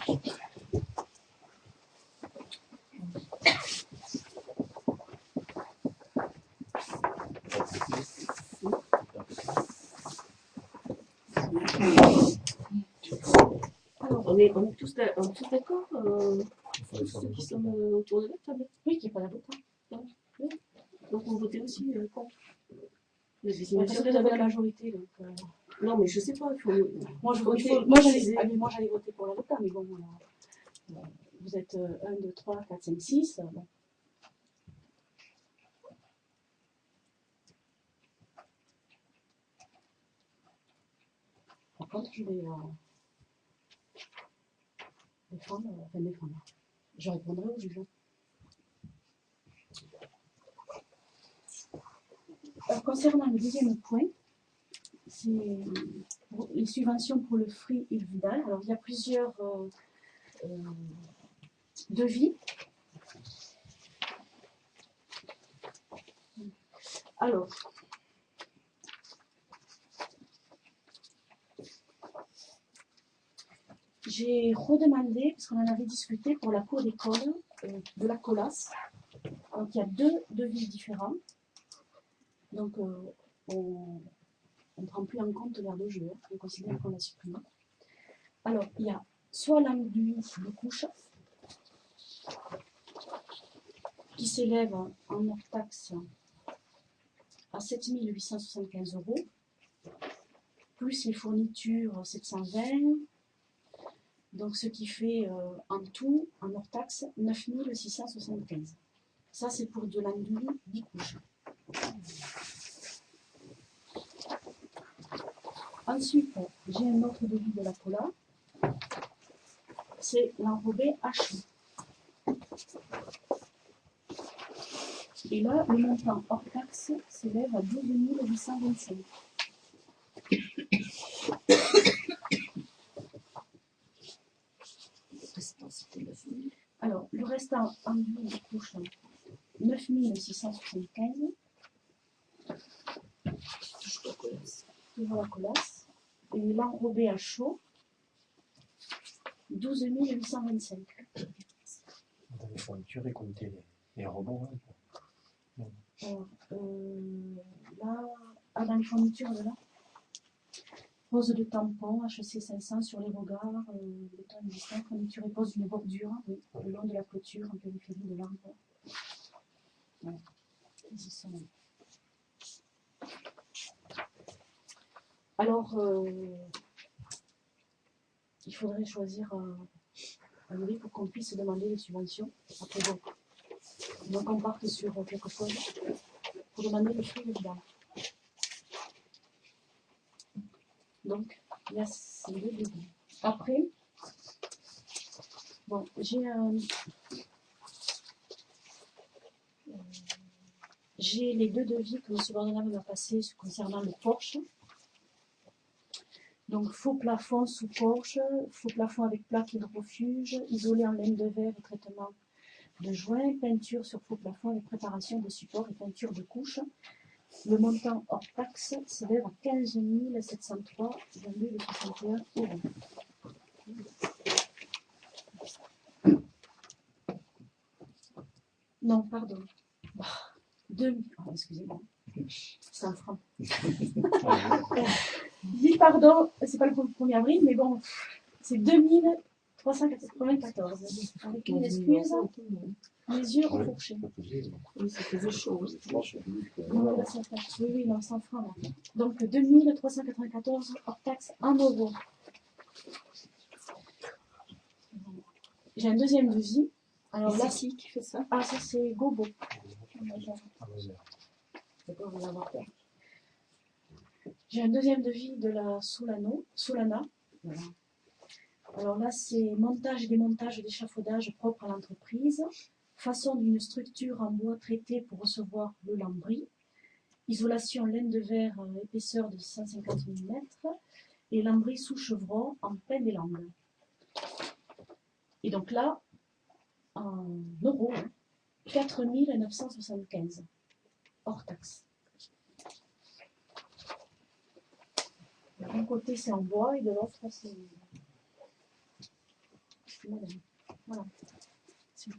Alors, on est tous d'accord, tous ceux qui sont autour de la table. Oui, qui n'est pas l'avocat. Oui. Donc on votait aussi contre. Parce que vous avez la majorité. Donc, non, mais je sais pas. Moi, j'allais voter pour l'avocat, mais bon, vous êtes 1, 2, 3, 4, 5, 6. Bon. Par contre, je vais défendre. Je répondrai au juge. Alors, concernant le deuxième point, c'est les subventions pour le fruit et le vidal. Alors, il y a plusieurs devis. Alors, j'ai redemandé, parce qu'on en avait discuté pour la cour d'école de la Colas. Donc, il y a 2 devis différents. Donc, on ne prend plus en compte l'aire de jeu, on considère qu'on l'a supprimé. Alors, il y a soit l'enduit de couche, qui s'élève en hors taxe à 7 875 €, plus les fournitures 720, donc ce qui fait en tout, en hors taxe, 9 675. Ça, c'est pour de l'enduit 10 couches. Ensuite, j'ai un autre devis de la Cola, c'est l'enrobé à chaud. Et là, le montant hors taxe s'élève à 12 825. Alors, le restant en enduit de couche, 9 675. Toujours la Colas. Et l'enrobé à chaud, 12 825. Dans les fournitures, et compter les rebonds. Alors, là, dans les fournitures, là, pose de tampons, HC 500 sur les regards, béton existant, fourniture et pose d'une bordure, oui, le long de la clôture, en périphérie de l'arbre. Voilà. Ils y sont. Alors, il faudrait choisir un devis pour qu'on puisse demander les subventions. Après, donc on parte sur quelque chose pour demander les fruits et les vidal. Donc, il y a ces 2 devis. Après, bon, j'ai les 2 devis que M. Bordenave m'a passés concernant le porche. Donc, faux plafond sous porche, faux plafond avec plaque hydrofuge, isolé en laine de verre et traitement de joints, peinture sur faux plafond avec préparation des supports et peinture de couche. Le montant hors taxe s'élève à 15 703,61 €. Non, pardon. Excusez-moi. C'est un franc. Dis pardon, c'est pas le 1er avril, mais bon, c'est 2394. Avec une excuse, les yeux enfourchés. Oui, ça faisait chaud. Non, là, oui, non, 100 francs. Là. Donc 2394 hors taxe en euros. J'ai un deuxième devis. Alors là, qui fait ça? Ah, ça c'est Gobo. J'ai un deuxième devis de la Solana. Voilà. Alors là, c'est montage et démontage d'échafaudage propre à l'entreprise, façon d'une structure en bois traité pour recevoir le lambris, isolation laine de verre épaisseur de 150 mm et lambris sous chevron en pain des langues. Et donc là, en euros, 4 975 hors taxe. D'un côté c'est en bois et de l'autre c'est... moderne. Voilà. C'est le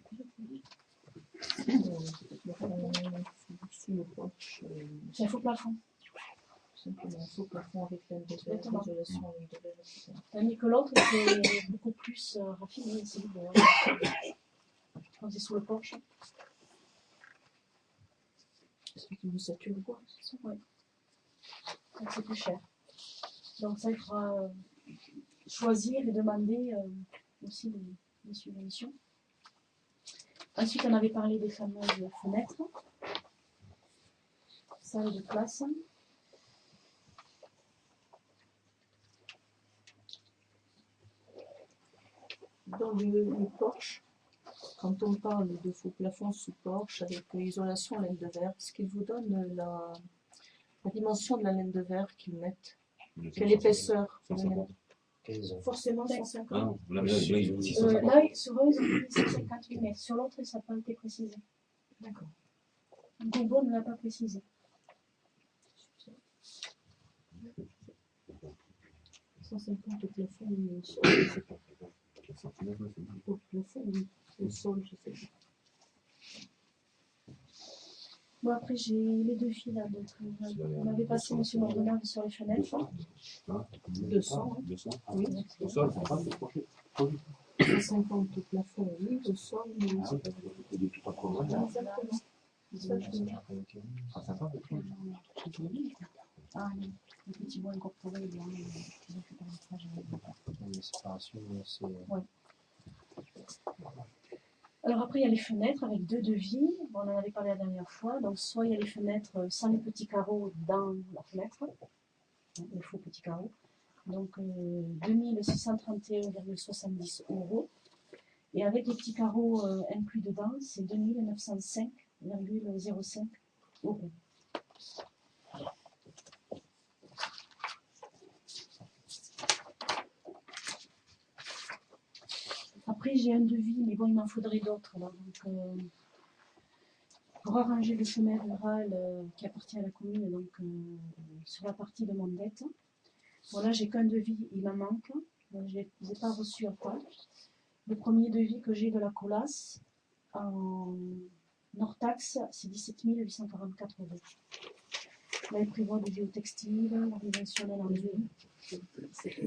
porche. C'est un faux plafond. Simplement un faux plafond avec Exactement. l'isolation, l'œil de verre, etc. Tandis que l'autre, c'est beaucoup plus raffiné. C'est quand c'est sous le porche. C'est une ossature bois, c'est ça? Oui. Donc c'est plus cher. Donc ça, il faudra choisir et demander aussi les subventions. Ensuite, on avait parlé des fameuses fenêtres, salles de classe. Dans le porche, quand on parle de faux plafond sous porche avec isolation laine de verre, est-ce qu'ils vous donnent la dimension de la laine de verre qu'ils mettent? Quelle épaisseur? 150. 15 ans. Forcément Ah, 150. Là, ils ont 650. Là, sur eux, ils ont mis 150 mm. Sur l'autre, ça n'a pas été précisé. D'accord. Google ne l'a pas précisé. 150 au plafond, oui, au sol. Au plafond, oui. Au sol, je sais pas. Bon, après, j'ai les devis là. On avait passé M. Mordenave sur les fenêtres. 200. 200. Oui. Au sol, c'est pas proche. 150 au plafond, oui. Au sol, oui. C'est des tout à quoi. Exactement. C'est ça que je veux dire. 150. Ah, oui. Le petit bois incorporé, bien. La séparation, c'est. Ouais. Alors après, il y a les fenêtres avec deux devis. Bon, on en avait parlé la dernière fois. Donc, soit il y a les fenêtres sans les petits carreaux dans la fenêtre, les faux petits carreaux. Donc, 2631,70 €. Et avec les petits carreaux inclus dedans, c'est 2905,05 €. Après, j'ai un devis, mais bon, il m'en faudrait d'autres. Là. Donc, pour arranger le chemin rural qui appartient à la commune, donc sur la partie de mon dette. Voilà, j'ai qu'un devis, il m'en manque. Donc, je ne les ai pas reçus à temps. Le premier devis que j'ai de la Colas, en hors taxe, c'est 17 844 €. Là, il prévoit des géotextiles, l'organisationnel en ligne. C'est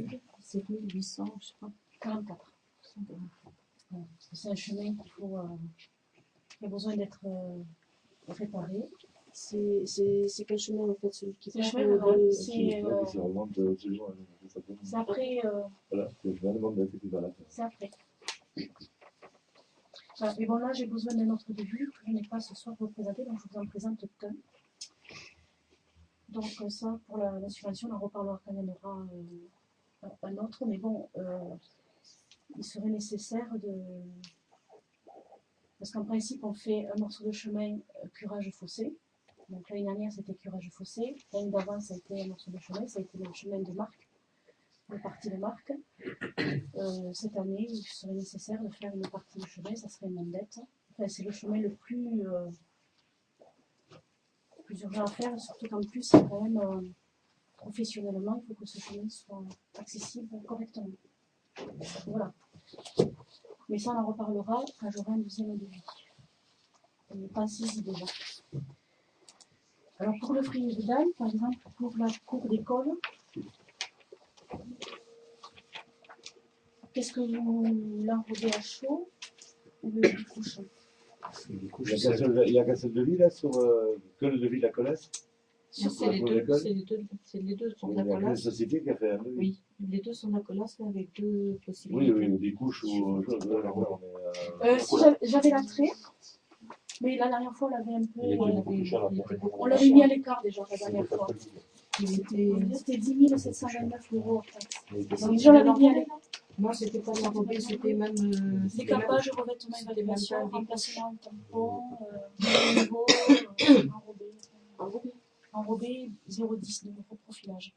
1800, je crois. 44. Voilà. C'est un chemin qui a besoin d'être réparé. C'est quel chemin en fait, celui qui C'est le part chemin rural. de... C'est après. Voilà, je vais demander ce qui va là. C'est après. Voilà. Mais bon, là, j'ai besoin d'un autre devis que je n'ai pas ce soir représenté, donc je vous en présente qu'un. Donc, ça, pour la subvention, on en reparlera quand il y en aura un autre. Mais bon, il serait nécessaire de. Parce qu'en principe, on fait un morceau de chemin curage fossé. Donc l'année dernière, c'était curage fossé. L'année d'avant, ça a été un morceau de chemin. Ça a été le chemin de Marc, la partie de Marc. Cette année, il serait nécessaire de faire une partie de chemin. Ça serait une dette. Enfin, c'est le chemin le plus urgent à faire. Surtout qu'en plus, c'est quand même professionnellement, il faut que ce chemin soit accessible correctement. Voilà. Mais ça, on en reparlera quand j'aurai un deuxième devis. Pensez-y déjà. Alors, pour le frigo de dalle, par exemple, pour la cour d'école, qu'est-ce que vous l'enrobez à chaud ou le bicouche? Il y a qu'un seul devis là sur que le devis de la Colas. C'est les deux sont de la Il y a qu'une Colas. société qui a fait un devis. Oui, les deux sont de la Colas, mais avec deux possibilités. Oui, des couches ou Si j'avais la trait, mais la dernière fois, on l'avait un peu. On l'avait mis à l'écart déjà la dernière fois. C'était 10 729 € en fait. Donc déjà, on l'avait mis à l'écart. Non, c'était pas l'enrobé, c'était même. Décapage, revêtement, évaluation, remplacement, tampon, niveau, enrobé, 0,10 de reprofilage.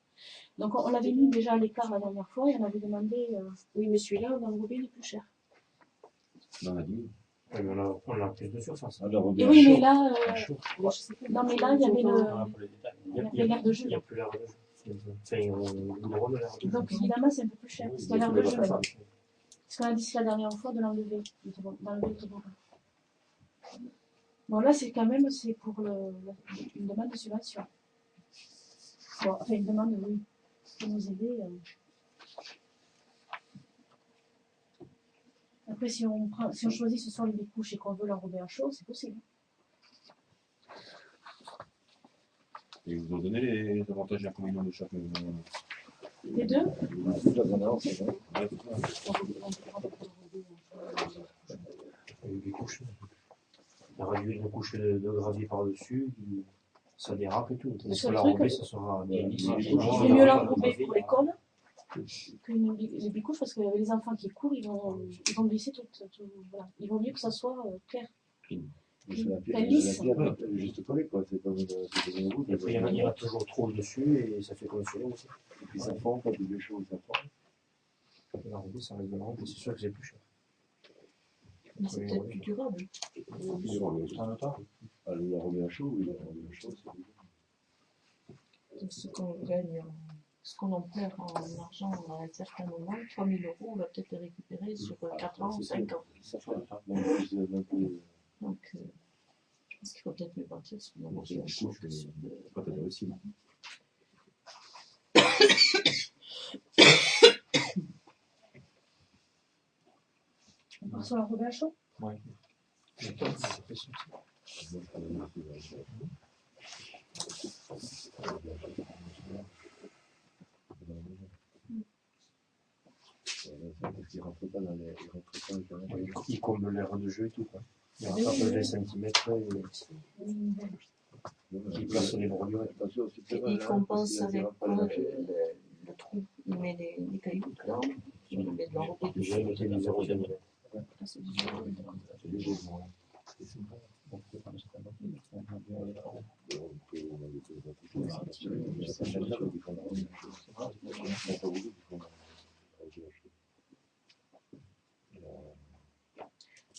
Donc on l'avait mis déjà à l'écart la dernière fois et on avait demandé. Oui, mais celui-là, l'enrobé, il est plus cher. Non, on a dit. Oui, mais on a plus de surface. Et oui, mais là. Chaud. Non, mais là, il y avait le. Il y a l'air de jeu. Il n'y a plus l'air de jeu. Enfin, on goudronne l'air de jeu. Donc évidemment, c'est un peu plus cher parce qu'il y a l'air de jeu. ce qu'on a dit la dernière fois, de l'enlever, d'enlever le toboggan. Bon, là, c'est quand même pour une demande de subvention. Bon, enfin, une demande, oui, pour nous aider. Après, si on choisit ce soir les découches et qu'on veut l'enrober à chaud, c'est possible. Et vous ont donné les avantages et inconvénients de chaque. Les deux Les couches. Il y aura une couche de gravier par-dessus, ça dérape et tout. Le Sur seul la truc, robée, ça sera bien lisse. il vaut mieux l'enrober pour l'école que les bicouches, parce que les enfants qui courent, ils vont glisser tout, voilà. Il vaut mieux que ça soit clair. C'est la Enfin, lisse. pierre, juste collée, quoi. C'est comme une route. Et après, il y en a toujours trop dessus et ça fait comme sur aussi. Et puis ça fond, quand tu des choses, ça fond. La robée, ça reste de la robée, c'est sûr que c'est plus cher. Mais c'est peut-être plus durable. Ah, le remet à chaud, oui, le remet à chaud, c'est bien. Ce qu'on gagne, ce qu'on en perd en argent à un certain moment, 3 000 €, on va peut-être les récupérer sur 4 ans ou 5 ans. Ça fait même plus. Donc, je pense qu'il faut peut-être mieux partir sur une robée à chaud que sur Pas t'as réussi. On part sur l'enrober à chaud. Ouais. Il comble l'air de jeu et tout, quoi. Il rattrape 20 cm et il place les bordures. Et il compense avec quoi le trou. Il met les cailloux dedans, il met de l'enrobé dessus. J'ai noté les 0 cm. Ah, c'est du zéro.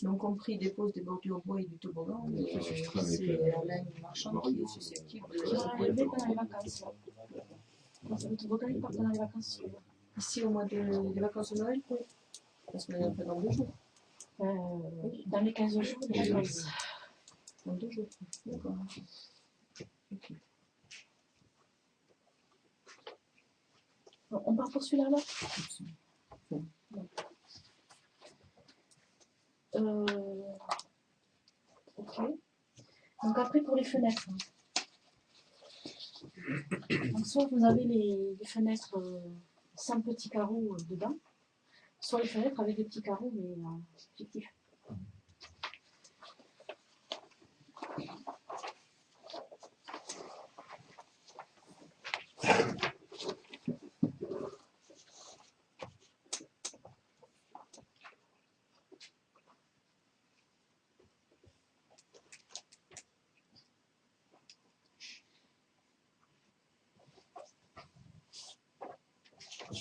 Donc, compris des poses, des bordures bois et du toboggan, c'est Alain Marchand qui est susceptible de. On le met pendant les vacances. Le toboggan, il part pendant les vacances. Ici, au mois des vacances de Noël, oui. Parce qu'on est en fait dans 2 jours. Dans les 15 jours de vacances. Dans 2 jours, d'accord. Okay. Bon, on part pour celui-là, là ok. Donc après pour les fenêtres. Donc soit vous avez les fenêtres sans petits carreaux dedans, soit les fenêtres avec des petits carreaux mais fictifs.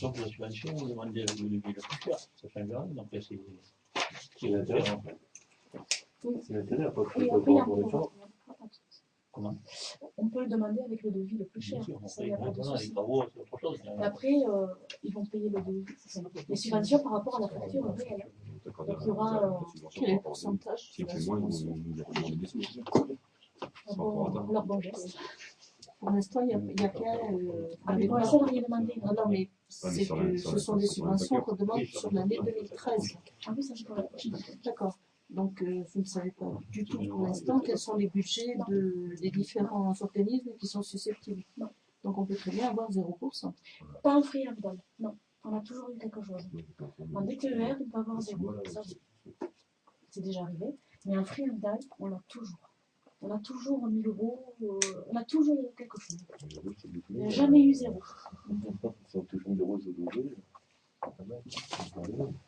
Pour la subvention, on demande le devis le plus cher, ça change rien, donc c'est l'intérêt en fait. C'est l'intérêt, après, Et après, il y a un problème. Comment? On peut le demander avec le devis le plus cher. Bien sûr, Ça, il n'y a pas de les souci. travaux, c'est autre chose. Et après, ils vont payer le devis. Les subventions par rapport à la facture réelle. Donc il y aura Quel est le pourcentage Si c'est moins, ils vont nous demander des sous. leur bon geste. Pour l'instant, il n'y a qu'à. Pour l'instant, on n'a rien demandé. Non, non, mais ce sont des subventions qu'on demande sur l'année 2013. En plus, ça, je pourrais. D'accord. Donc, vous ne savez pas du tout pour l'instant quels sont les budgets des différents organismes qui sont susceptibles. Non. Donc, on peut très bien avoir 0%. Pas un free Abdal, non. On a toujours eu quelque chose. En DTER, on peut avoir 0. Ça, c'est déjà arrivé. Mais un free Abdal, on l'a toujours. On a toujours 1000 €, on a toujours quelque chose. Il n'y a jamais eu 0. Ils sont toujours des roses de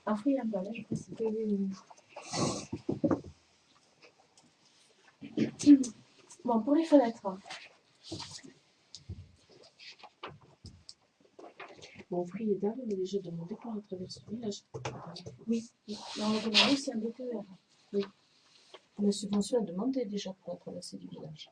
Un free Abdal, je précise. Bon, pour les fenêtres. Bon, prix et dalle, on a déjà demandé pour la traversée du village. Oui, mais on a demandé aussi un DTER. Oui. La subvention est demandée déjà pour la traversée du village.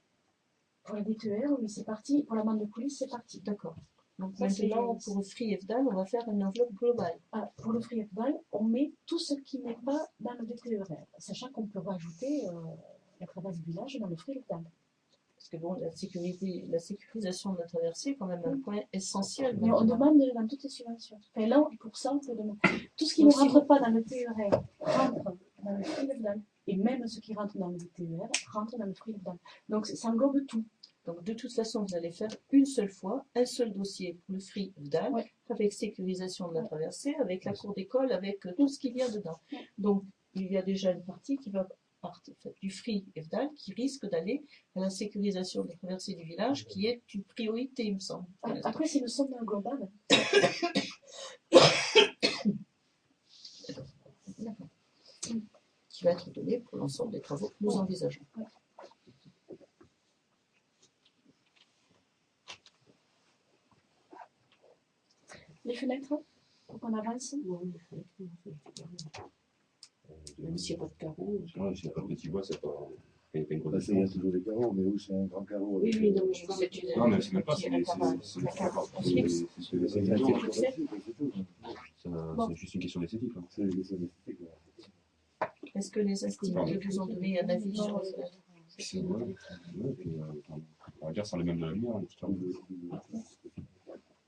Pour la DTER, oui, c'est parti. Pour l'amende de police, c'est parti. D'accord. Donc Ça, c'est- maintenant, pour Free FDAL, on va faire une enveloppe globale. Ah, pour le free FDAL, on met tout ce qui n'est pas dans le DTERL, sachant qu'on peut rajouter la traverse du village dans le free FDAL. Parce que bon, la sécurisation de la traversée est quand même un point essentiel. Mais on maintenant. demande dans toutes les subventions. Enfin, là, pour ça, on peut demander. Tout ce qui ne Donc, si rentre pas dans le TERL rentre dans le free FDAL. Et même ce qui rentre dans le TER rentre dans le free FDAL. Donc, ça englobe tout. Donc de toute façon, vous allez faire une seule fois, un seul dossier pour le Free FDAL, Ouais. avec sécurisation de la traversée, avec la cour d'école, avec tout ce qu'il y a dedans. Ouais. Donc il y a déjà une partie qui va partir du Free FDAL qui risque d'aller à la sécurisation de la traversée du village, qui est une priorité, il me semble. Après, c'est une somme globale. D'accord. Qui va être donnée pour l'ensemble des travaux que nous envisageons. Ouais. Les fenêtres, faut qu'on avance. Même s'il n'y a pas de carreaux. Ouais, s'il n'y a pas de petit bois, c'est pas. Il y a pas une grosse Parce qu'il y a différence. toujours des carreaux, mais où c'est un grand carreau. Oui, oui, non, mais je veux dire, Non, mais c'est même pas, c'est un carreau, c'est- un carreau. c'est- c'est- c'est- C'est c'est- tout. c'est- C'est tout. c'est juste une question d'esthétique. hein. C'est les esthétiques. Est-ce que les instituteurs vous ont donné un avis sur Non, ça? C'est ouais, ouais, puis, on va dire sans les mêmes de la lumière.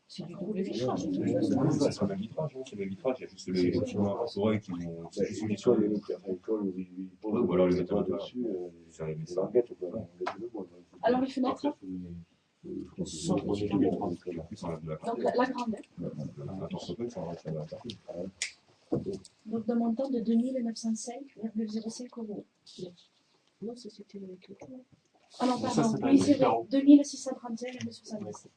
C'est du double vitrage. C'est pas le même vitrage, hein, c'est le même vitrage, il y a juste les bâtiments forêts qui vont. C'est juste une question L'école, de. l'école où ils posent Ouais, ou alors les mettre toits à la dessus, Ça les met les ça. languettes, quoi, languettes de bois. Alors, les fenêtres, Sans poser tous les trois, et en plus, on a de la donc la grande, Attention, ça va être la partie. donc d'un montant de 2 905,05 €. Non, ça c'était avec le carreau. Ah non, Ça, pardon, c'est pas oui, le c'est vrai, carreau. 2635,70.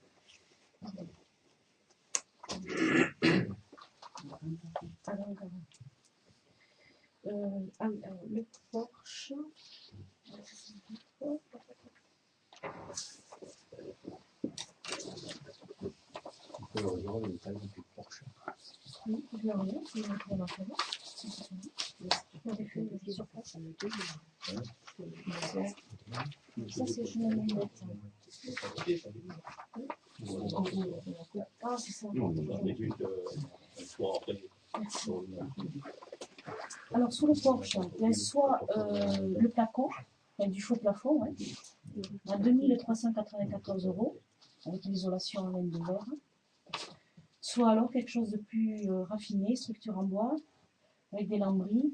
Ah non, quand même. Ah oui, alors, le Porsche. On peut regarder les tailles du Porsche. Oui, je vais revenir, je vais mettre dans ma fenêtre. Je vais faire des surfaces. Ça, c'est chemin de bête. Ah, c'est ça. Non, on a J'en ai vu un soir après. Merci. Alors, sous le Porsche, il y a soit le plafond, du faux plafond, ouais, à 2 394 €, avec l'isolation en laine de verre. Soit alors quelque chose de plus raffiné, structure en bois, avec des lambris,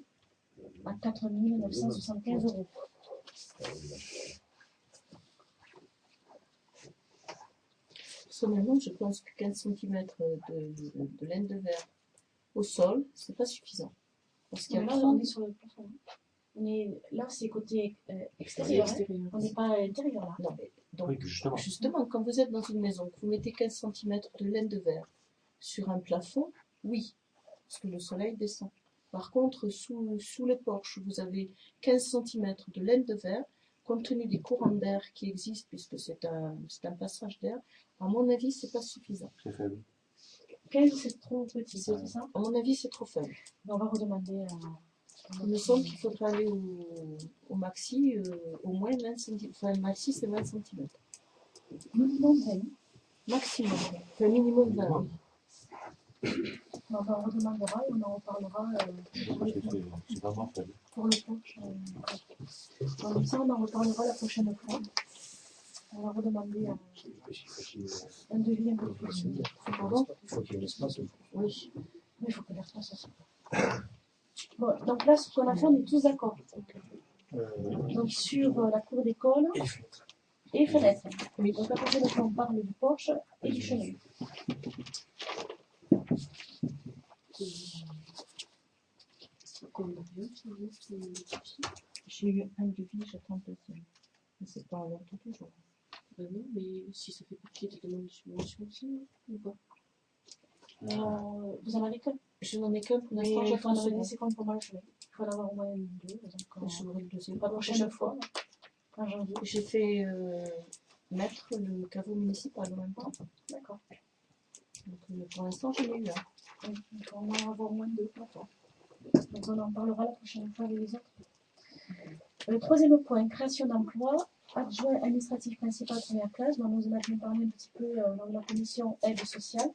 à 4 975 €. Personnellement, je pense que 15 cm de laine de verre au sol, c'est pas suffisant. Parce qu'il y a Là, on est sur le plafond. Là, c'est côté extérieur. Hein. On n'est pas à l'intérieur, là. Non, mais donc, Oui, justement. justement, quand vous êtes dans une maison, que vous mettez 15 cm de laine de verre sur un plafond, oui, parce que le soleil descend. Par contre, sous le porche, vous avez 15 cm de laine de verre, compte tenu des courants d'air qui existent, puisque c'est un passage d'air, à mon avis, c'est pas suffisant. C'est faible. 15, c'est trop petit, c'est ça? À mon avis, c'est trop faible. On va redemander à. Il me semble qu'il faudrait aller au maxi, au moins 20 cm. Enfin, le maxi, c'est 20 cm. Minimum 20. Maximum. Enfin, minimum 20. Oui. On va redemandera et on en reparlera C'est vraiment faible. pour le Porsche. Comme ça, on en reparlera la prochaine fois. On va redemander un devis un peu plus. Pardon? Il faut qu'il y ait un espace. Oui. Mais il faut que l'espace soit ça. Bon, donc là, ce qu'on a fait, on est tous d'accord. Donc sur la cour d'école et fenêtre. Oui. Donc à partir de là, on parle du porche et du chemin. J'ai eu un devis, j'attends le deuxième. Mais c'est pas en longtemps toujours. Ben non, mais si ça fait partie des demandes de subvention aussi, ou pas? Vous en avez qu'un. Je n'en ai qu'un pour Mais l'instant, il faut j'attends en le avoir second. c'est comme pour moi le chemin. Il faut en avoir au moins deux. Donc, J'aurai le deuxième. la prochaine fois, en janvier. J'ai fait mettre le caveau municipal en même temps. D'accord. Donc, pour l'instant, j'en ai eu un. Donc, il faut en avoir au moins deux. D'accord. Donc on en parlera la prochaine fois avec les autres. Le troisième point, création d'emplois adjoint administratif principal première classe, dont nous en avions parlé un petit peu dans la commission aide sociale.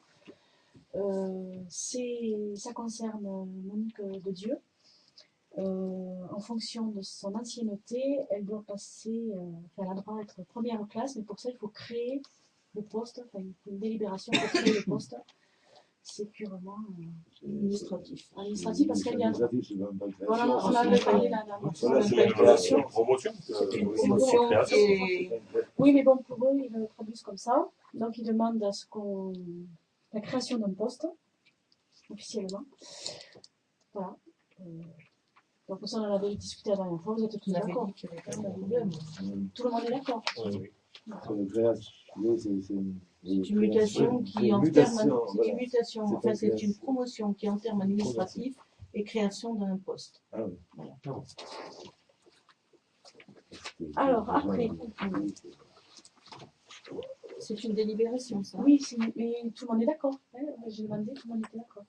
Ça concerne Monique de Dieu. En fonction de son ancienneté, elle doit passer, elle a le droit d'être première classe, mais pour ça il faut créer le poste, enfin il faut une délibération pour créer le poste. C'est purement administratif. Administratif parce qu'elle vient. Voilà, on avait parlé la dernière fois. Voilà, c'est une création. Une promotion. C'est une promotion qui est... Oui, mais bon, pour eux, ils le traduisent comme ça. Donc, ils demandent à ce qu'on... la création d'un poste, officiellement. Voilà. Donc, ça, on en avait discuté la dernière fois. Vous êtes tous d'accord? dit qu'il y avait quand même un problème. Tout le monde est d'accord? Oui. C'est une mutation qui en termes, c'est une mutation, en fait c'est une promotion qui en termes administratifs et création d'un poste. Ah oui. Voilà. Alors, après, C'est une délibération, ça. oui, mais tout le monde est d'accord. Hein, j'ai demandé, tout le monde était d'accord.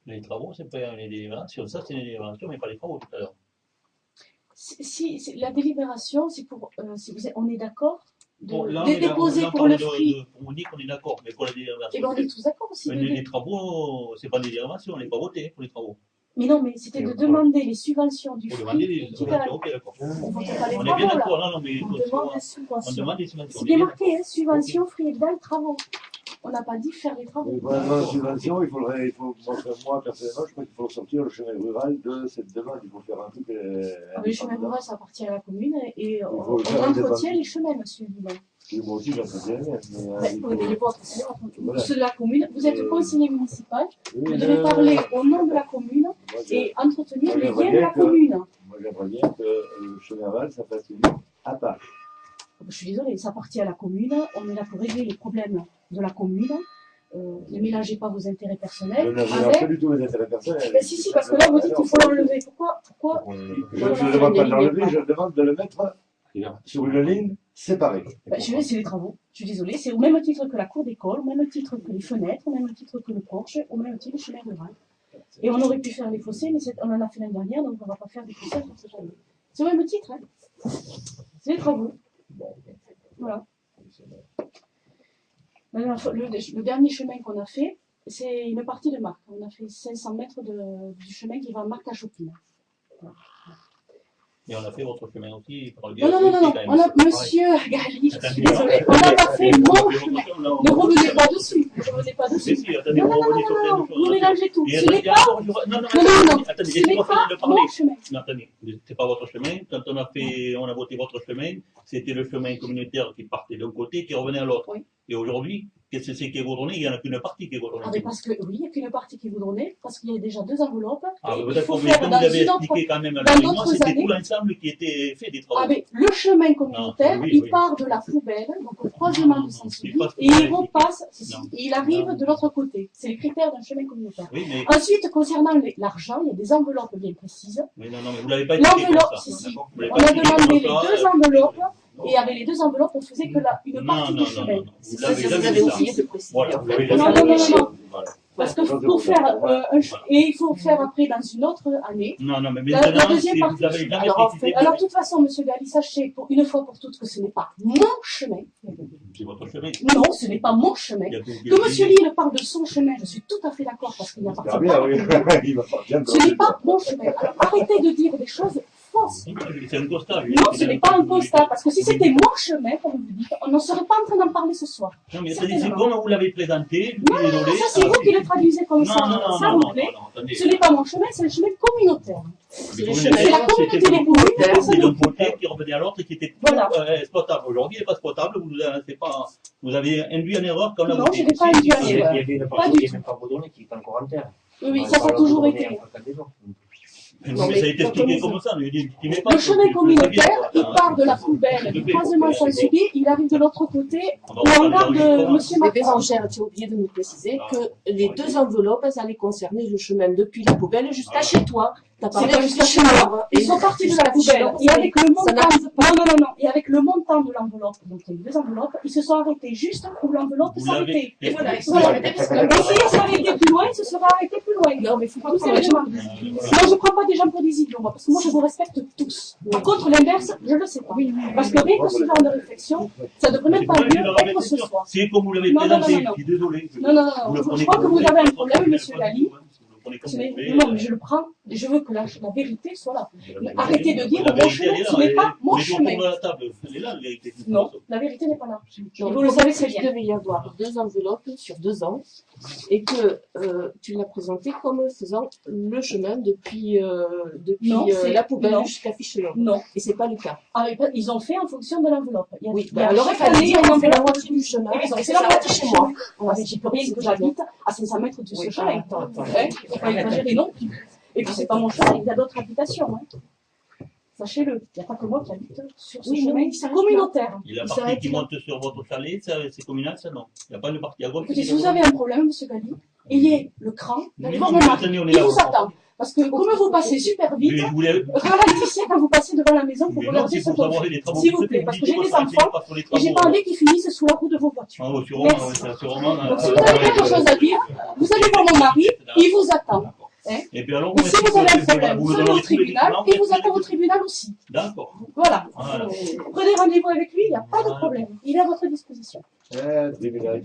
Les travaux, c'est pas les délibérations. Ça, c'est les délibérations, mais pas les travaux tout à l'heure. La délibération, c'est pour. On est d'accord Bon, là, de déposer pour le prix. On dit qu'on est d'accord, mais pour la délibération. Et bien, on est tous d'accord aussi. Mais les travaux, c'est pas des délibérations, on n'est pas voté pour les travaux. Mais non, mais c'était de demander les subventions du Pour demander fruit. les subventions, ok, d'accord. On ne vote pas les On est bien travaux, là. d'accord, non, mais On demande des on subventions. demande des subventions. C'est bien marqué, hein, subvention, fruits et dalle, travaux. On n'a pas dit faire les travaux. Mais pour la subvention, moi personnellement, je crois qu'il faut sortir le chemin rural de cette demande. Il faut faire un truc. Le chemin rural, ça appartient à la commune et on faut le faire entretient indépendant. les chemins, monsieur Villon. Moi aussi, j'entretiens les miens. Oui, mais les vôtres, c'est les vôtres. Voilà. Ceux de la commune, vous êtes Et- conseiller municipal, Oui, vous devez parler au nom de la commune et entretenir les liens de la commune. Moi, j'aimerais bien que le chemin rural, ça fasse lui à part. Je suis désolée, ça appartient à la commune, on est là pour régler les problèmes de la commune. Ne mélangez pas vos intérêts Je personnels n'avais avec... pas du tout mes intérêts personnels. Ben, si, parce que là, vous dites qu'il faut l'enlever. Pourquoi Je ne demande pas de l'enlever, je demande de le mettre sur une ligne séparée. Ben, je vais, c'est les travaux. Je suis désolée, c'est au même titre que la cour d'école, au même titre que les fenêtres, au même titre que le porche, au même titre que le chemin rural. Et on aurait pu faire les fossés, mais on en a fait l'année dernière, donc on ne va pas faire des fossés pour cette année. C'est au même titre, hein. C'est les travaux. Voilà. Le dernier chemin qu'on a fait, c'est une partie de Marc. On a fait 500 mètres du chemin qui va à Marc à Chopine. Voilà. Et on a fait votre chemin aussi. Par le Non, non, non, non, on a, monsieur Gali, je suis désolée, on n'a pas fait mon chemin. Ne revenez pas dessus, ne revenez pas dessus. Si, attendez, Non, on non, non, revenait sur non, plein non, de vous choses. mélangez tout. Et Ce n'est pas, non, non, attendez, ce n'est laissez-moi finir pas de parler. mon chemin. Non, attendez, c'est pas votre chemin. Quand on a voté votre chemin, c'était le chemin communautaire qui partait d'un côté, qui revenait à l'autre. Oui. Et aujourd'hui, qu'est-ce que c'est qui est goudronné? Il n'y en a qu'une partie qui est goudronnée. Ah, mais parce que, oui, il n'y a qu'une partie qui vous donnait, parce qu'il y a déjà 2 enveloppes. Ah, et vous il êtes faut mais faire comme dans vous avez une autre. expliqué quand même à dans la réunion, d'autres c'était années. tout l'ensemble qui était fait des travaux. Ah, mais le chemin communautaire, Non, oui, il oui. part de la poubelle, donc au croisement Non, de non, Saint-Sully, c'est pas ce et que vous il avez repasse, Non. et il arrive Non. de l'autre côté. C'est les critères d'un chemin communautaire. Oui, mais, Ensuite, concernant l'argent, il y a des enveloppes bien précises. mais non, mais vous l'avez pas expliqué comme L'enveloppe, ça. si, si. D'accord. Vous l'avez On pas a expliqué demandé les comme ça. 2 enveloppes, et avec les 2 enveloppes, on faisait que une Non, partie non, du non, chemin. non, non. Vous Ça, l'avez vous jamais avez dit ça. oublié de préciser. Voilà, en vous fait. l'avez Non, jamais non, non, dit. non, non. Voilà. Parce que pour faire et il faut faire après dans une autre année. Non, mais La maintenant, deuxième si partie. vous avez jamais Alors, en précisé, Alors, de toute façon, monsieur Gali, sachez pour une fois pour toutes que ce n'est pas mon chemin. c'est votre chemin. Non, ce n'est pas mon chemin. Il y a Que monsieur Lille parle de son chemin, je suis tout à fait d'accord parce qu'il n'y a pas Ah bien, oui, il va pas bien. Ce n'est pas mon chemin. Alors, arrêtez de dire des choses fausses. C'est un constat. Non, ce n'est pas un constat, parce que si c'était mon chemin, comme vous dites, on ne serait pas en train d'en parler ce soir. Non, mais c'est comme vous l'avez présenté. Non, non, non, ça c'est vous qui le traduisez comme ça. Ça vous plaît. Attendez. Ce n'est pas mon chemin, c'est le chemin communautaire. C'est C'est la communauté des communes qui C'est s'en d'un occupe. côté qui revenait à l'autre et qui était Voilà. exploitable. Aujourd'hui, il n'est pas exploitable. Vous avez induit en erreur quand on l'a Non, voté. je n'ai pas induit en Il y erreur. avait une Pas partie du qui n'est tout. même pas redonnée, qui est encore en terre. Oui, oui, ça a toujours été. Mais Non, ça a mais été expliqué comme ça. Le chemin communautaire, il part de la poubelle du croisement Saint-Sully, il arrive de l'autre côté, où on garde monsieur Mais Macron. Bérangère, tu as oublié de nous préciser que les 2 enveloppes, elles allaient concerner le chemin depuis la poubelle jusqu'à chez toi. T'as C'est parlé jusqu'à chez moi. Ils sont partis de la poubelle. Et avec le montant, non. Et avec le montant de l'enveloppe, donc il y a eu 2 enveloppes, ils se sont arrêtés juste où l'enveloppe Vous s'arrêtait. l'avez- Et voilà, ils se Voilà. Et s'ils s'arrêtaient plus loin, ils se seraient arrêtés plus loin. Non, mais il faut pas Tout prendre les simplement. gens. Non, je ne prends pas des gens pour des idiots, moi, parce que moi, je vous respecte tous. Par contre, l'inverse, je le sais pas. Parce que rien que ce genre de réflexion, ça devrait même pas être ce soir. C'est comme vous l'avez Non, non, présenté, non, non. je suis désolé. Non, non, Vous non. le Je prenez crois que comme vous voulez, avez un pas problème, comme monsieur vous Lali. le prenez comme vous voulez. Non, mais je le prends, et je veux que la vérité soit là. Mais Arrêtez de dire la mon vérité, chemin, elle est là, ce n'est elle- pas mon on est autour chemin. de la table, elle est là, la vérité. Non, la vérité n'est pas là. Et Donc, vous le savez très il bien. devait y avoir 2 enveloppes sur 2 ans et que tu l'as présenté comme faisant le chemin depuis Non, c'est- la poubelle non. jusqu'à Fichelon. Non. Et c'est pas le cas. Ah, mais ils ont fait en fonction de l'enveloppe. Oui, il y a alors il chaque fallait année, dire une qu'on fait la enveloppe. moitié du chemin. Et ils ont et fait ça la s'arrête moitié chez chez moi. moi. Ah, mais j'y peux rien que j'habite à 500 mètres de ce Oui, chemin. attends. Hein, faut pas exagérer non plus. Et puis c'est pas mon chemin, il y a d'autres habitations. Hein. Sachez-le, il n'y a pas que moi qui habite sur ce Oui, chemin non, il s'arrête communautaire. Et la Il partie s'arrête qui là. monte sur votre chalet, c'est communal, ça non. Il n'y a pas une partie à gauche. Écoutez, si vous avez un problème, monsieur Galli, ayez le cran d'aller voir Oui, mon mais mari. attendez, on est Il là, vous on va- attend. Parce que comme vous passez super Mais vite, je voulais. ralentissez quand vous passez devant la maison pour Mais non, regarder c'est ce pour qu'on savoir fait. les travaux. S'il que vous vous plaît, faites, parce que dites j'ai moi, des ça, c'est enfants pas sur les et j'ai travaux. pas envie qu'ils finissent sous la roue de vos voitures. Ah, ouais, c'est Merci. Romain, c'est Romain. Donc si vous avez quelque chose à dire, vous allez voir mon mari, il vous attend. Hein. Et puis alors, Et si vous avez un problème, vous vous me allez au donnez tous les tribunal documents, et vous tous les attend au tribunal aussi. D'accord. Voilà. Voilà. Prenez rendez-vous avec lui, il n'y a pas de Voilà. problème. Il est à votre disposition. Tribunal.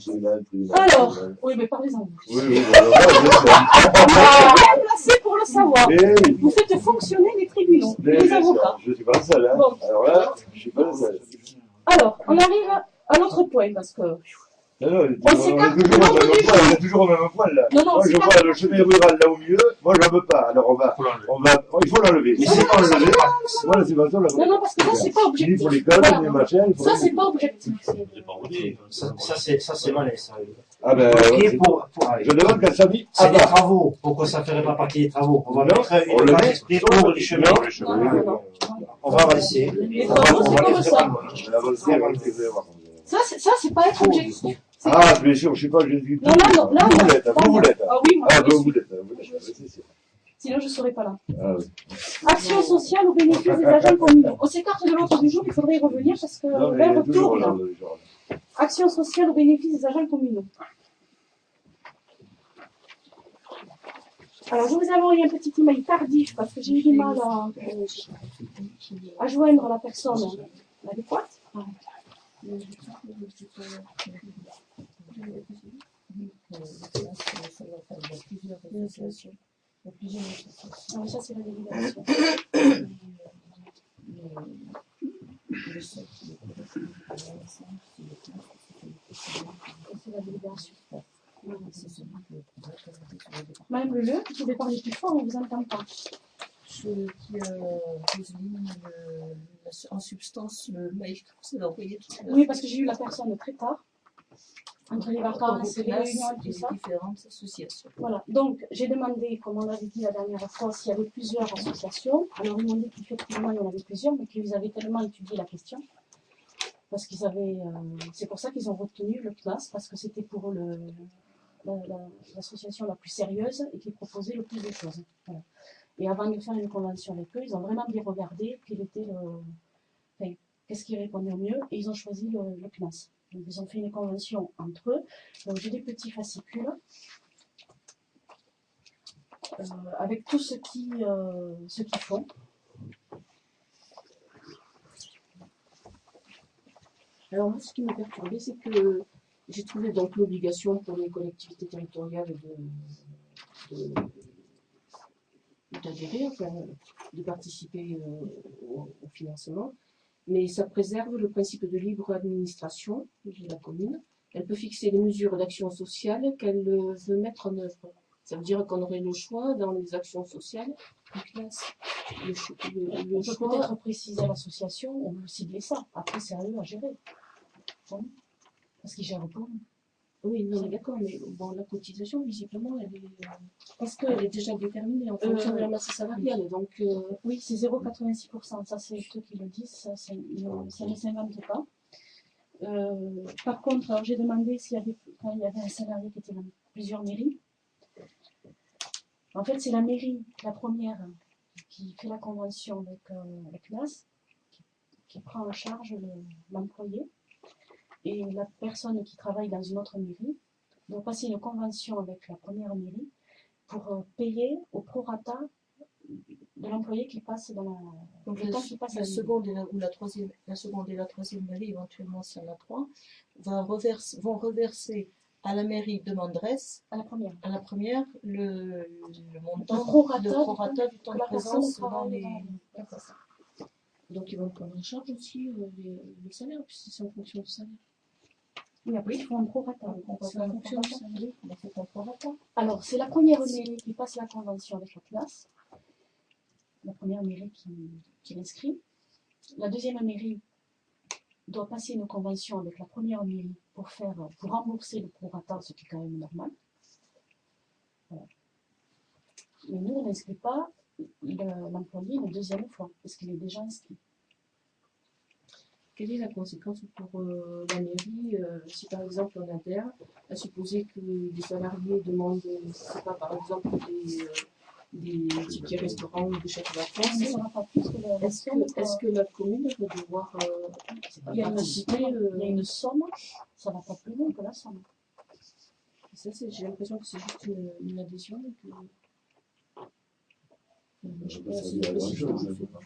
Alors, oui, mais parlez-en. Oui, oui, alors là, je sais. Vous êtes bien placé pour le savoir. Mais oui, Vous faites fonctionner les tribunaux, mais les bien sûr, avocats. je suis pas le seul, hein. Bon. Alors là, je suis pas le seul. Alors, on arrive à l'autre point, parce que... Non, non, On s'écarte de l'ordre du on est toujours au même point, là. Non, non, Moi, on je s'écarte. vois le chemin rural là au milieu, moi, je veux pas. Alors, il faut l'enlever. Mais c'est pas enlevé. Voilà, c'est pas ça, là. Non, non, parce que ça, c'est pas Ni objectif. pour l'école, Voilà. ni le machin, il faut Ça, c'est l'enlever. pas objectif. C'est pas vrai. Ça c'est malin, ça. Ah ben, Papier c'est- pour je demande qu'elle s'habille c'est à des bas. travaux. Pourquoi ça ferait pas partie des travaux? On va Non, mettre on une le page met exprès pour les chemins. Non, non, non. On va avancer. Les On va travaux, c'est aller comme très ça. loin. La volonté, elle va le faire. Ça, c'est pas être objectif. C'est- Ah, bien sûr, je sais pas, je dis. Non, là, non, là, Vous non. l'êtes, vous l'êtes. Ah oui, moi, Ah, je ben, le vous suis. l'êtes, c'est sûr. Sinon, je serais pas là. Ah, oui. Action sociale au bénéfice des agents communaux. On s'écarte de l'ordre du jour, il faudrait y revenir parce que Non, mais il y a l'heure toujours tourne. là, genre. Action sociale au bénéfice des agents communaux. Alors, je vous ai envoyé un petit email tardif parce que j'ai eu du mal à joindre la personne adéquate. Ah, mais ça, c'est la délibération. C'est la délibération. Madame Leleu, vous pouvez parler plus fort, on ne vous entend pas. Je dis à Roselyne en substance le mail que vous avez envoyé tout à l'heure. Oui, parce que j'ai eu la personne très tard, entre les vacances et les réunions et tout ça. Différentes associations. Voilà, donc j'ai demandé, comme on l'avait dit la dernière fois, s'il y avait plusieurs associations. Alors ils m'ont dit qu'effectivement il y en avait plusieurs, mais qu'ils avaient tellement étudié la question. Parce qu'ils avaient. C'est pour ça qu'ils ont retenu le CNAS, parce que c'était pour eux l'association la plus sérieuse et qui proposait le plus de choses. Voilà. Et avant de faire une convention avec eux, ils ont vraiment bien regardé quel était enfin, qu'est-ce qui répondait au mieux, et ils ont choisi le CNAS. Donc ils ont fait une convention entre eux. Donc j'ai des petits fascicules avec tout ce qu'ils font. Alors moi, ce qui m'a perturbé, c'est que j'ai trouvé donc l'obligation pour les collectivités territoriales d'adhérer, enfin, de participer au financement, mais ça préserve le principe de libre administration de la commune. Elle peut fixer les mesures d'action sociale qu'elle veut mettre en œuvre. Ça veut dire qu'on aurait le choix dans les actions sociales, le On peut choix. peut-être préciser à l'association, on veut cibler ça. Après, c'est à eux à gérer. Bon. Parce qu'ils gèrent pour nous. Oui, non, mais d'accord, mais bon, la cotisation, visiblement, elle Parce que est déjà déterminée en fonction de la masse salariale. Donc, oui, c'est 0,86%. Ça, c'est eux qui le disent. Ça ne s'invente pas. Par contre, alors, j'ai demandé s'il y avait, quand il y avait un salarié qui était dans plusieurs mairies. En fait, c'est la mairie, la première, qui fait la convention avec le CNAS, qui prend en charge l'employé. Et la personne qui travaille dans une autre mairie doit passer une convention avec la première mairie pour payer au prorata de l'employé qui passe dans la... Donc le temps qui passe à la la seconde et la troisième mairie, éventuellement s'il y en a trois, vont reverser à la mairie de Mandres, à la première. à la première, le montant, Le prorata le prorata du temps que de la personne présence dans travaille les... dans la- D'accord. c'est ça. Donc ils vont prendre en charge aussi les salaires, puisque c'est en fonction du salaire. Oui, après, il faut un prorata. C'est en fonction du salaire. Oui, mais c'est un prorata. Alors, c'est la première mairie qui passe la convention avec la classe. La première mairie qui l'inscrit. La deuxième mairie doit passer une convention avec la première mairie pour rembourser le prorata, ce qui est quand même normal. Voilà. Mais nous, on n'inscrit pas l'employé une deuxième fois, parce qu'il est déjà inscrit. Quelle est la conséquence pour la mairie si par exemple on adhère, à supposer que des salariés demandent, je sais pas, par exemple des tickets restaurants ou des chèques vacances, Mais ça va pas plus que la est-ce que la commune va devoir il y a participer une somme, ça va pas plus loin que la somme. Ça, j'ai l'impression que c'est juste une adhésion et que... Je sais pas si la précision, je sais pas.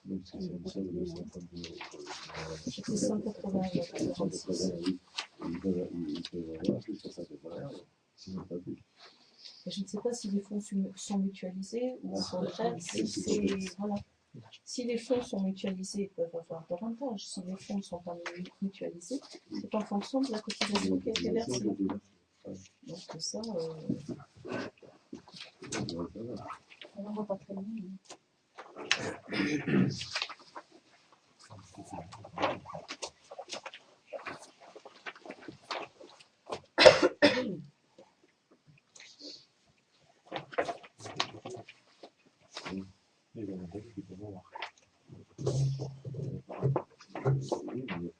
Donc c'est une somme de 130 €. C'était 180 €. Ils peuvent avoir plus sur 180 €, sinon pas plus. Je ne sais pas si les fonds sont mutualisés ou au contraire, voilà. Si les fonds sont mutualisés, ils peuvent avoir davantage. Si les fonds ne sont pas mutualisés, c'est en fonction de la cotisation qui a été versée. Donc ça, On n'en voit pas très bien. Les avantages qu'ils peuvent avoir. Oui, mais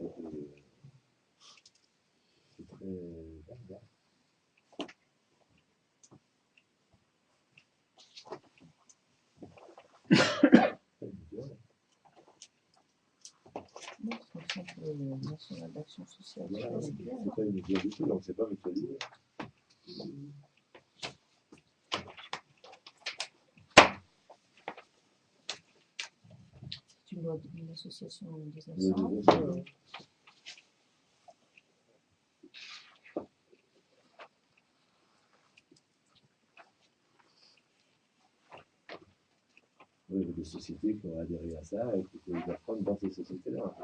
c'est très barbare. non, c'est un peu le national d'action sociale. Voilà, C'est bien. c'est pas une idée du tout, donc c'est pas mutualisé. C'est une association des Des ensembles. ensembles. Oui, il y a des sociétés qui ont adhéré à ça et qui peuvent les prendre dans ces sociétés-là.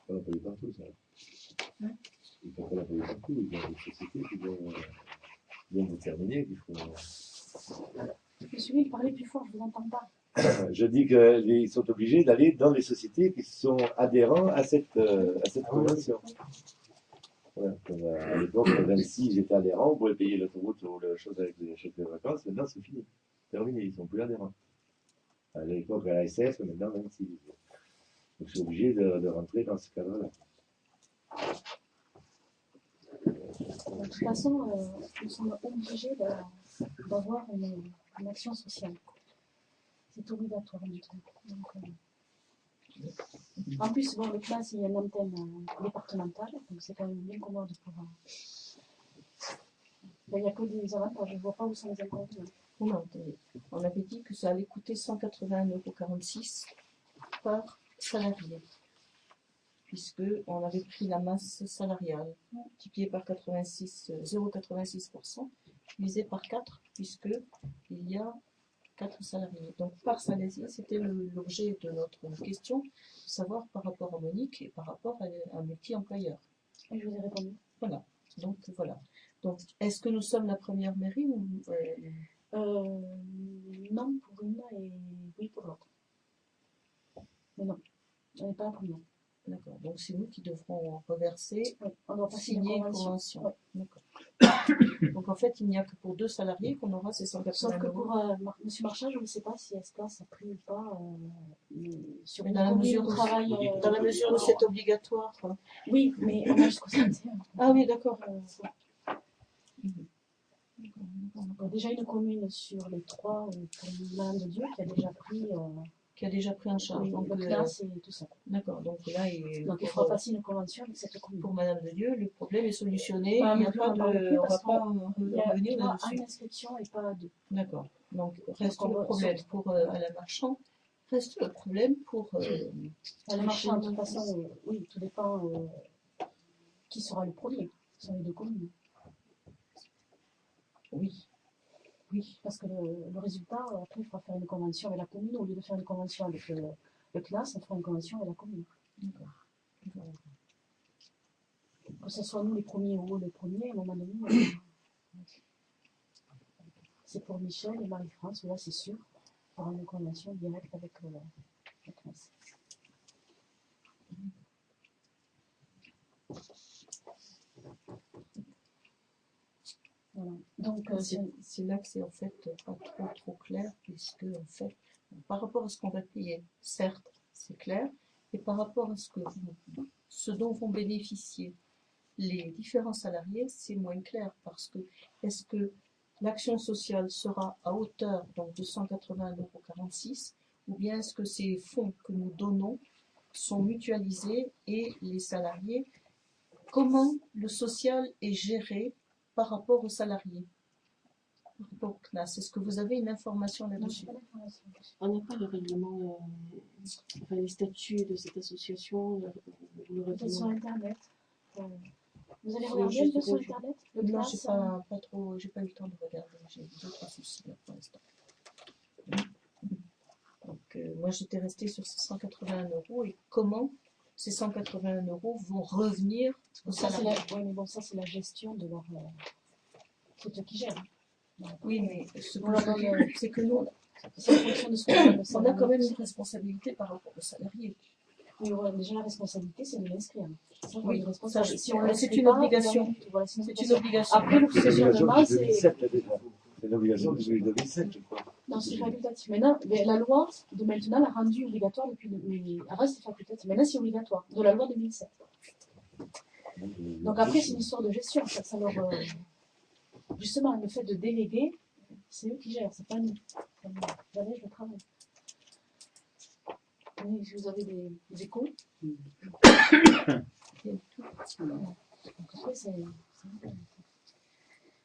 On n'a pas eu partout, ça. Ils ne peuvent pas l'appeler partout. Il y a des sociétés qui viennent déterminer qu'il faut. Monsieur, il parlait plus fort, je vous entends pas. Je dis qu'ils sont obligés d'aller dans les sociétés qui sont adhérents à cette convention. Voilà. Comme à l'époque, même si j'étais adhérent, on pouvait payer l'autoroute ou la chose avec les chèques de vacances. Maintenant, c'est fini. Terminé, ils ne sont plus adhérents. À l'époque, à la SF, maintenant, même si. Donc, je suis obligé de rentrer dans ce cadre-là. De toute façon, nous sommes obligés d'avoir une action sociale. C'est obligatoire maintenant. Donc, en plus, bon, le classe, il y a une antenne départementale, donc c'est quand même bien commode pour. Ben, il n'y a que des avantages, je ne vois pas où sont les inconvénients. Non, attendez. On avait dit que ça allait coûter 181,46 € par salarié, puisqu'on avait pris la masse salariale, multipliée par 0,86%, divisé par 4, puisqu'il y a 4 salariés. Donc par salarié, c'était l'objet de notre question, de savoir par rapport à Monique et par rapport à un multi-employeur. Et je vous ai répondu. Voilà. Donc, est-ce que nous sommes la première mairie ou Non pour une et oui pour l'autre. Mais non, on n'est pas la première. D'accord. Donc c'est nous qui devrons reverser, Oui, on doit passer signer une une convention. convention. D'accord. Donc en fait, il n'y a que pour 2 salariés qu'on aura ces 180 Sauf que €. pour M. Marchand, je ne sais pas si Espace a pris ou pas sur Mais une dans la commune mesure où où travaille. Dans la mesure où c'est obligatoire. Oui, mais on a jusqu'au 31. Ah oui, d'accord. Donc, déjà une commune sur les 3 pour l'Inde de Dieu qui a déjà pris qui a déjà pris en charge. Oui, Donc, le CNAS et tout ça. d'accord, donc là, Donc il faudra passer une convention avec cette commune. pour Madame de Dieu, le problème est solutionné. Bah, Il n'y a plus pas on en parle plus de, on va parce pas Il y a revenir droit à là-dessus. une inscription et pas à deux. D'accord. Donc reste Donc, on le va- problème pour Alain Marchand. Reste le problème pour Le marchand, de toute façon, oui, tout dépend qui sera le premier. Ce sont les deux communes. oui. Oui. Parce que le résultat, après, il faudra faire une convention avec la commune. Au lieu de faire une convention avec le CNAS, on fera une convention avec la commune. D'accord. Que ce soit nous les premiers ou eux les premiers, à un moment donné, c'est pour Michel et Marie-France, là c'est sûr, il y aura une convention directe avec le CNAS. Voilà. Donc, C'est là que c'est en fait pas trop clair, puisque en fait, par rapport à ce qu'on va payer, certes, c'est clair, et par rapport à ce dont vont bénéficier les différents salariés, c'est moins clair, parce que est-ce que l'action sociale sera à hauteur donc de 181,46 €, ou bien est-ce que ces fonds que nous donnons sont mutualisés et les salariés, comment le social est géré par rapport aux salariés, par rapport au CNAS? Est-ce que vous avez une information non, je là-dessus? n'ai pas d'information. On n'a pas le règlement, enfin les statuts de cette association, le Peut-être sur règlement. Internet. Vous allez Sur regarder le un peu site sur de- Internet le Non, CNAS, j'ai pas eu le temps de regarder, j'ai d'autres soucis là pour l'instant. Donc moi j'étais restée sur ces 181 € et comment ces 181 € vont revenir aux ça, salariés. oui, mais bon, ça c'est la gestion de leur. C'est eux qui gèrent. Oui, mais ce que Voilà, je dans veux le- dire, c'est que nous, C'est en fonction de ce qu'on donne. on a quand même une responsabilité par rapport aux salariés. Oui, voilà, déjà la responsabilité c'est de l'inscrire. Ça, on Oui, est responsable. ça, Si on c'est l'inscrit une pas, obligation. rien du tout. Voilà, c'est une C'est obligation. une obligation. Après, le C'est l'obligation fonctionnement, de c'est. 2007 là, déjà. C'est l'obligation de 2007, je crois. Non, c'est facultatif. Maintenant, mais la loi de maintenant l'a rendu obligatoire depuis. Avant, c'était facultatif. Maintenant, c'est obligatoire. De la loi 2007. Donc après, c'est une histoire de gestion. Ça leur, justement, le fait de déléguer, c'est eux qui gèrent, c'est pas nous. Jamais je travaille. Oui, si vous avez des échos. Donc après, c'est.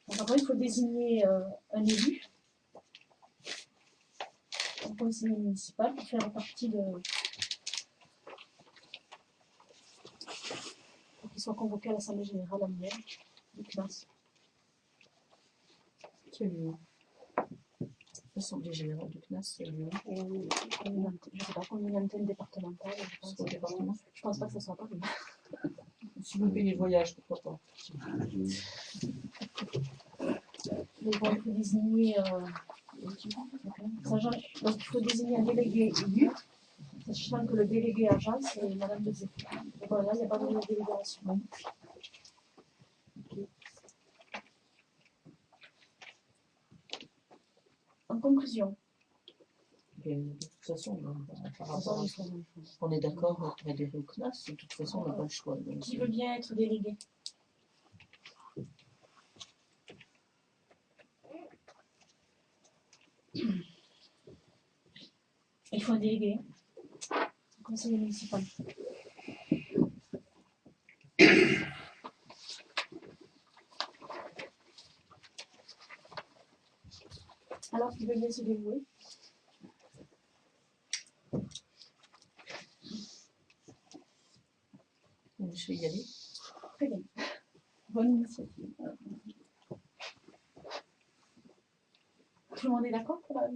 Donc après, il faut désigner un élu, un conseiller municipal, pour faire partie de. Pour qu'il soit convoqué à l'Assemblée générale annuelle du CNAS. Qui a lieu où? L'Assemblée générale du CNAS, c'est lieu où? Je ne sais pas, comme une antenne départementale, je pense. Au département. Je pense pas que ça soit à Paris. Si vous payez le voyage, pourquoi pas? Mais bon, il faut désigner. Sachant, donc il faut désigner un délégué élu, sachant que le délégué agent, c'est Madame de Dieu. Donc voilà, il n'y a pas de délégation. En conclusion, Et de toute façon, par ça, rapport à il ça, faut- on est d'accord pour adhérer au CNAS, de toute façon, on n'a pas le choix. Donc, qui veut bien être délégué? Il faut un délégué, conseiller municipal. Alors, qui veut bien se dévouer? je vais y aller. Très bien. Bonne initiative. Tout le monde est d'accord pour la...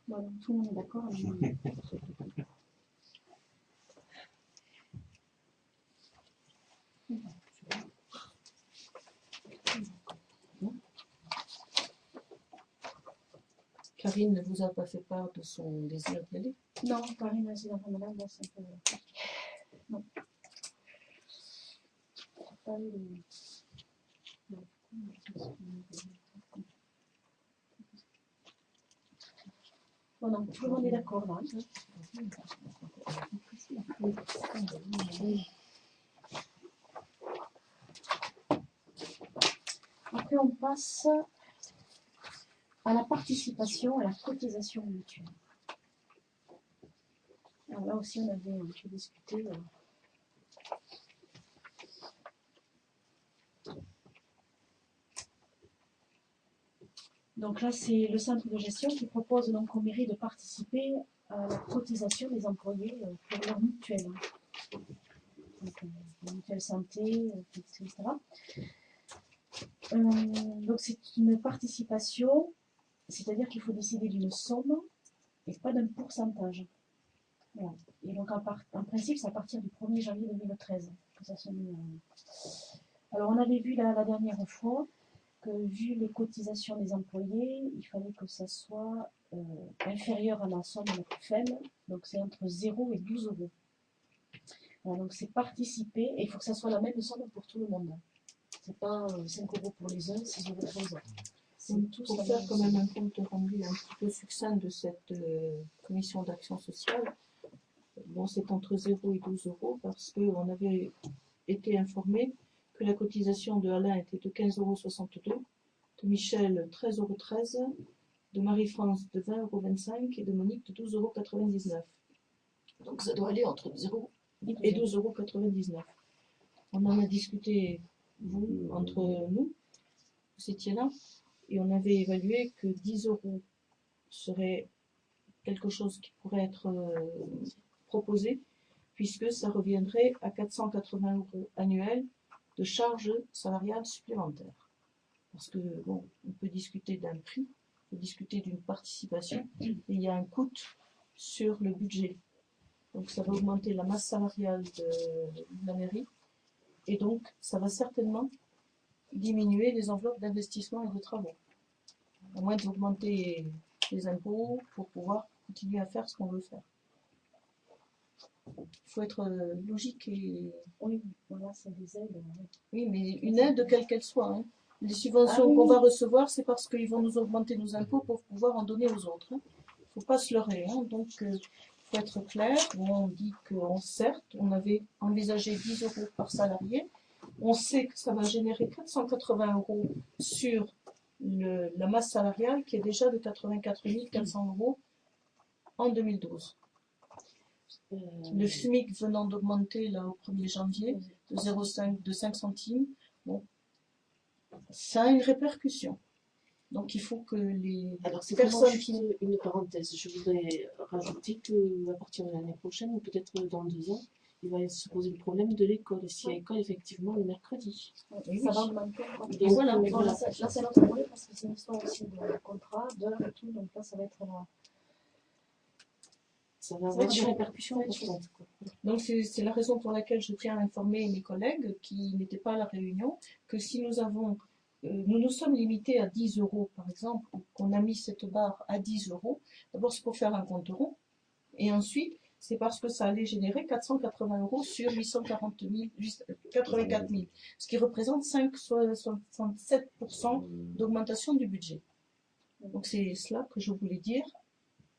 Voilà, tout le monde est d'accord. Karine ne vous a pas fait part de son désir d'y aller? Non, Karine, c'est dans malade, là, c'est un peu... Non. J'ai pas eu le... Bon, non, tout le monde est d'accord, là. Après, on passe à la participation, à la cotisation mutuelle. Alors là aussi, on avait un peu discuté. Donc là, c'est le centre de gestion qui propose donc aux mairies de participer à la cotisation des employés pour leur mutuelle. Donc, mutuelle santé, etc. Donc c'est une participation, c'est-à-dire qu'il faut décider d'une somme et pas d'un pourcentage. Voilà. Et donc en principe, c'est à partir du 1er janvier 2013 que ça se met. Alors on avait vu la dernière fois que vu les cotisations des employés, il fallait que ça soit inférieur à la somme la plus faible, donc c'est entre 0 et 12 euros. Voilà, donc c'est participer, et il faut que ça soit la même somme pour tout le monde. C'est pas 5 euros pour les uns, 6 euros pour les autres. C'est tout Pour ça. faire quand même un compte rendu un petit peu succinct de cette commission d'action sociale, bon, c'est entre 0 et 12 euros parce qu'on avait été informé que la cotisation de Alain était de 15,62 €, de Michel 13,13 €, de Marie-France de 20,25 € et de Monique de 12,99 €. Donc ça doit aller entre 0 et 12,99 €. On en a discuté, vous, entre nous, vous étiez là, et on avait évalué que 10 € serait quelque chose qui pourrait être proposé, puisque ça reviendrait à 480 € annuels de charges salariales supplémentaires. Parce que, bon, on peut discuter d'un prix, on peut discuter d'une participation, et il y a un coût sur le budget. Donc ça va augmenter la masse salariale de la mairie, et donc ça va certainement diminuer les enveloppes d'investissement et de travaux. À moins d'augmenter les impôts pour pouvoir continuer à faire ce qu'on veut faire. Il faut être logique et... Oui, voilà, c'est des aides. Oui, mais une aide, quelle qu'elle soit. Hein. Les subventions qu'on va recevoir, c'est parce qu'ils vont nous augmenter nos impôts pour pouvoir en donner aux autres. Il ne faut pas se leurrer. Hein. Donc, il faut être clair. Bon, on dit que, certes, on avait envisagé 10 € par salarié. On sait que ça va générer 480 € sur la masse salariale qui est déjà de 84 400 € en 2012. Le SMIC venant d'augmenter là au 1er janvier de 0,5 de 5 centimes, bon, ça a une répercussion. Donc il faut que les Alors c'est personnes juste une parenthèse. Je voudrais rajouter qu'à partir de l'année prochaine, ou peut-être dans 2 ans, il va se poser le problème de l'école. S'il y a école effectivement le mercredi. Oui, Ça va augmenter. Et voilà. Bon, là, c'est notre problème parce que c'est une histoire aussi de contrat, d'heures et tout. Donc là, ça va être Ça va avoir des répercussions importantes. Donc c'est la raison pour laquelle je tiens à informer mes collègues qui n'étaient pas à la réunion que si nous avons, nous nous sommes limités à 10 € par exemple, qu'on a mis cette barre à 10 €, d'abord c'est pour faire un compte rond, et ensuite c'est parce que ça allait générer 480 € sur 84 000, ce qui représente 5,67% d'augmentation du budget. Donc c'est cela que je voulais dire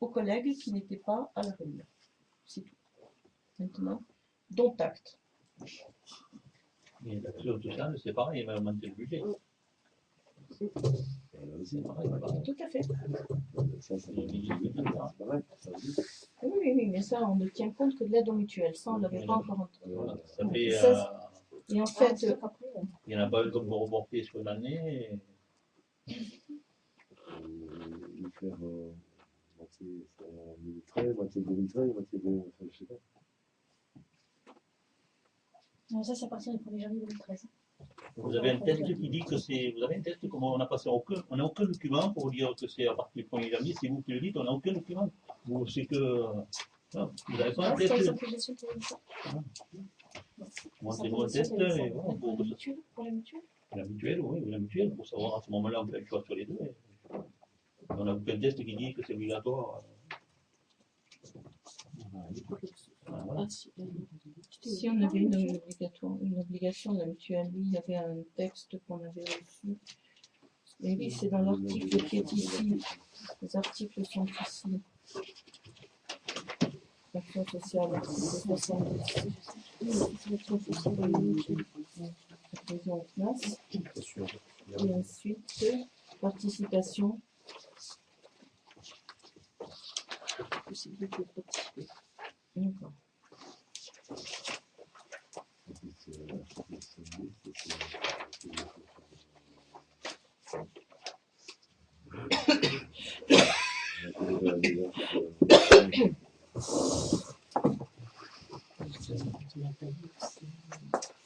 aux collègues qui n'étaient pas à la réunion. C'est tout. Maintenant, dont acte. Et l'action sociale, c'est pareil, il va augmenter le budget. C'est pareil, Tout à fait. Ça, c'est pareil. Oui, mais ça, on ne tient compte que de l'aide aux mutuelles. Ça, on ne l'avait pas encore entendu. Voilà, ça fait, Et en fait, il y en a pas eu comme pour reporter sur l'année. Faire moitié 2013, moitié 2013, moitié de... Enfin, je sais pas. Non, ça, c'est à partir du 1er janvier 2013. Vous avez un test qui dit que c'est. Vous avez un test comme on n'a passé aucun. On n'a aucun document pour dire que c'est à partir du 1er janvier. C'est vous qui le dites, on n'a aucun document. Vous, c'est que. Non, vous n'avez pas un test. Montrez-nous un test. Et voilà, pour la mutuelle. La mutuelle, oui, la mutuelle, pour savoir à ce moment-là, on fait le choix sur les deux. On n'a aucun test qui dit que c'est obligatoire. Voilà. si on avait une obligation de la mutuelle, oui, il y avait un texte qu'on avait reçu. Et oui, c'est dans l'article qui est ici. Les articles sont ici. L'action sociale, article 70. L'action sociale de la mutuelle. Présent en place. Et ensuite, participation. Possibilité de participer. D'accord.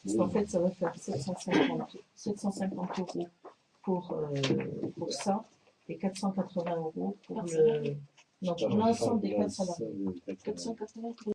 Parce qu'en fait, ça va faire 750 euros pour ça et 480 euros pour le, non, pour l'ensemble des 4 salariés. 480 pour